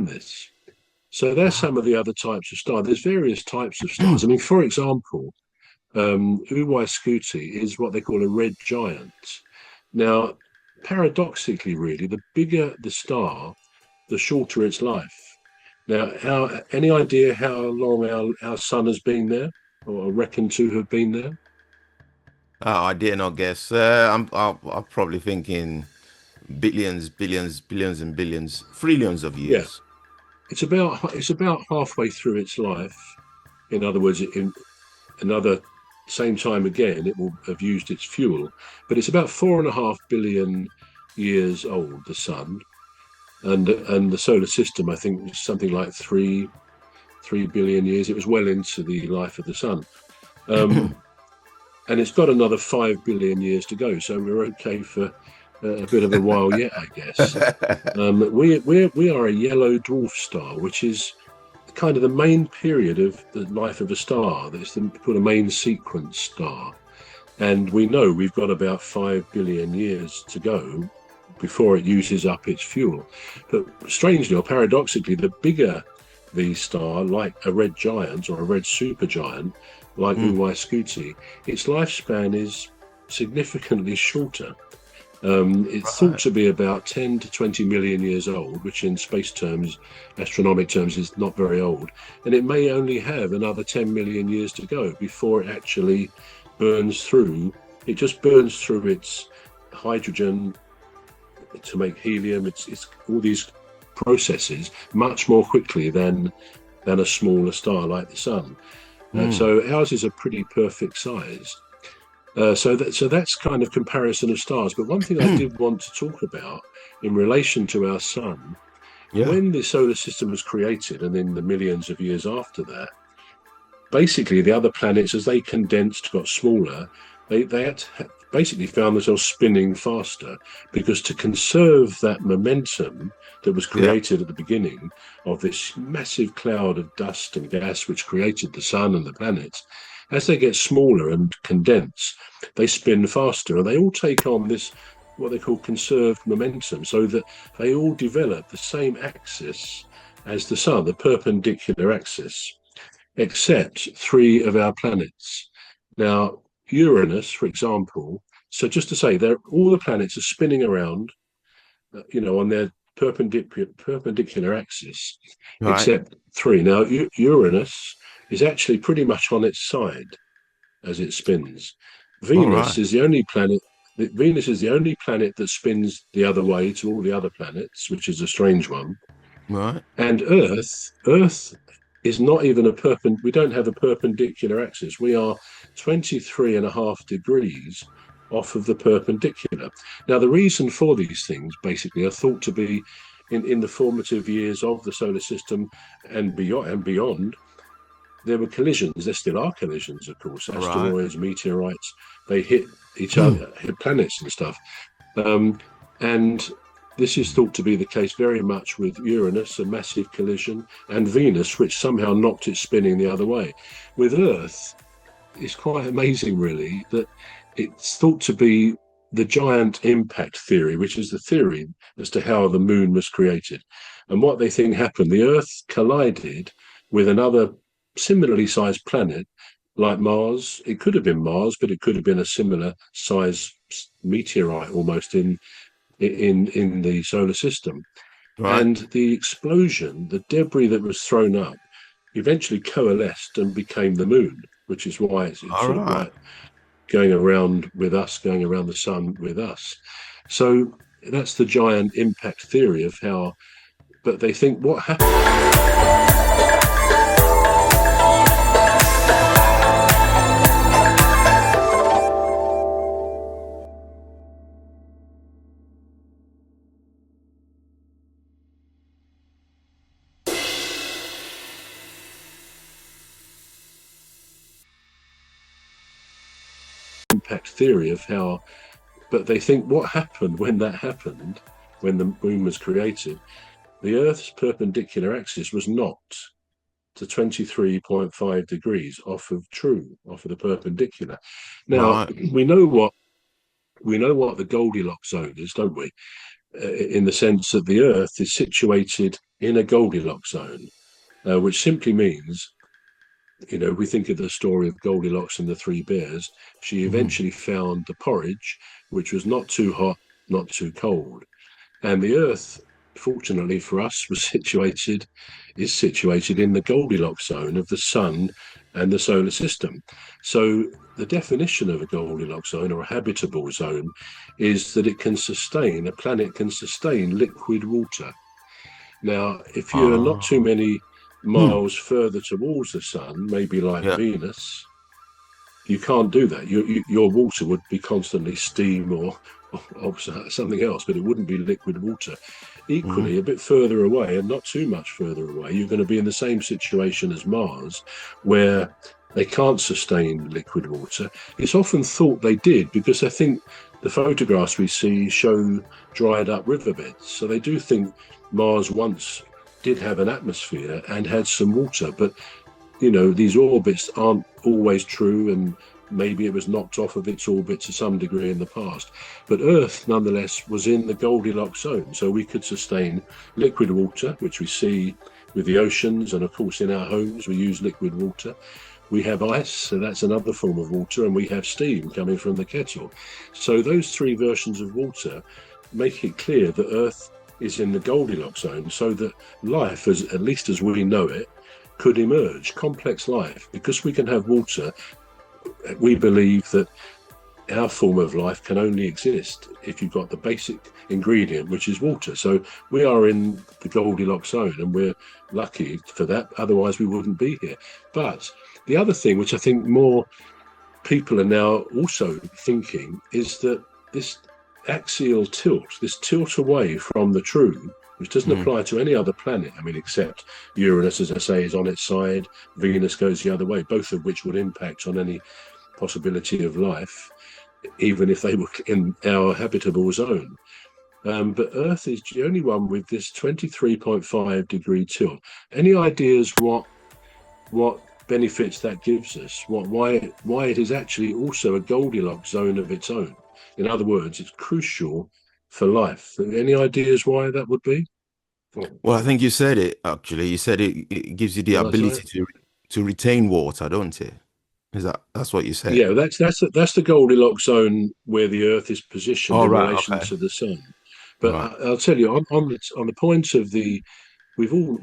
this. So there's some of the other types of stars. There's various types of stars. I mean, for example, Scuti is what they call a red giant. Now, paradoxically, really, the bigger the star, the shorter its life. Now, any idea how long our sun has been there, or reckoned to have been there? Oh, I dare not guess. I'm probably thinking billions, billions, billions, and billions, trillions of Yeah, years. it's about halfway through its life. In other words, in another same time again, it will have used its fuel, but it's about 4.5 billion years old. The sun and the solar system, I think, was something like three billion years. It was well into the life of the sun. Um, and it's got another 5 billion years to go. So we're okay for a bit of a while yet, I guess. We are a yellow dwarf star, which is kind of the main period of the life of a star. That's called a main sequence star, and we know we've got about 5 billion years to go before it uses up its fuel. But strangely or paradoxically, the bigger the star, like a red giant or a red supergiant, like Mm, Scuti, its lifespan is significantly shorter. It's thought right. to be about 10 to 20 million years old, which in space terms, astronomic terms, is not very old. And it may only have another 10 million years to go before it actually burns through. It just burns through its hydrogen to make helium. It's all these processes much more quickly than a smaller star like the sun. Mm, So ours is a pretty perfect size. So that's kind of comparison of stars. But one thing I did want to talk about in relation to our sun, yeah. when the solar system was created, and in the millions of years after that, basically the other planets, as they condensed, got smaller. They had basically found themselves spinning faster because to conserve that momentum that was Yeah. created at the beginning of this massive cloud of dust and gas which created the sun and the planets, as they get smaller and condense, they spin faster and they all take on this what they call conserved momentum, so that they all develop the same axis as the sun, the perpendicular axis, except three of our planets. Now, Uranus, for example, so just to say, all the planets are spinning around, on their perpendicular axis, Right. except three. Now, Uranus is actually pretty much on its side as it spins. All Venus right. is the only planet. Venus is the only planet that spins the other way to all the other planets, which is a strange one. Right. And Earth is not even we don't have a perpendicular axis. We are 23 and a half degrees off of the perpendicular. Now, the reason for these things basically are thought to be in the formative years of the solar system and beyond. There were collisions. There still are collisions, of course. Right. Asteroids, meteorites, they hit each other, hit planets and stuff. Um, and this is thought to be the case very much with Uranus, a massive collision, and Venus, which somehow knocked it spinning the other way. With Earth, it's quite amazing, really, that it's thought to be the giant impact theory, which is the theory as to how the moon was created. And what they think happened, the Earth collided with another similarly sized planet like Mars. It could have been Mars, but it could have been a similar size meteorite almost in the solar system. Right. And the explosion, the debris that was thrown up, eventually coalesced and became the moon, which is why it's All sort of right. like going around with us, going around the sun with us. So that's the giant impact theory of how, but they think what happened. Impact theory of how, but they think what happened when that happened, when the moon was created, the Earth's perpendicular axis was knocked to 23.5 degrees off of the perpendicular. Now Right. we know what the Goldilocks zone is, don't we? in the sense that the Earth is situated in a Goldilocks zone, which simply means, we think of the story of Goldilocks and the three bears. She Mhm. eventually found the porridge, which was not too hot, not too cold. And the Earth, fortunately for us, is situated in the Goldilocks zone of the sun and the solar system. So the definition of a Goldilocks zone or a habitable zone is that a planet can sustain liquid water. Now, if you're not too Ah. many Hmm. miles further towards the sun, maybe like Yeah. Venus, you can't do that. Your water would be constantly steam or something else, but it wouldn't be liquid water. Mhm. Equally, a bit further away, and not too much further away, you're going to be in the same situation as Mars, where they can't sustain liquid water. It's often thought they did because I think the photographs we see show dried up riverbeds. So they do think Mars once did have an atmosphere and had some water, but these orbits aren't always true, and maybe it was knocked off of its orbit to some degree in the past. But Earth, nonetheless, was in the Goldilocks zone, so we could sustain liquid water, which we see with the oceans, and of course in our homes we use liquid water. We have ice, so that's another form of water, and we have steam coming from the kettle. So those three versions of water make it clear that Earth is in the Goldilocks zone, so that life, at least as we know it, could emerge, complex life. Because we can have water, we believe that our form of life can only exist if you've got the basic ingredient, which is water. So we are in the Goldilocks zone, and we're lucky for that. Otherwise, we wouldn't be here. But the other thing, which I think more people are now also thinking, is that this axial tilt, this tilt away from the true, which doesn't Mhm. apply to any other planet, I mean, except Uranus, as I say, is on its side, Venus goes the other way, both of which would impact on any possibility of life, even if they were in our habitable zone. But Earth is the only one with this 23.5-degree tilt. Any ideas what benefits that gives us? Why it is actually also a Goldilocks zone of its own? In other words, it's crucial for life. Any ideas why that would be? Well, I think you said it actually. You said it gives you the Did I say it? ability to retain water, don't it? That's what you said? Yeah, that's the Goldilocks zone where the Earth is positioned All in right. relation Okay. to the Sun. But Right. I'll tell you on the point of the we've all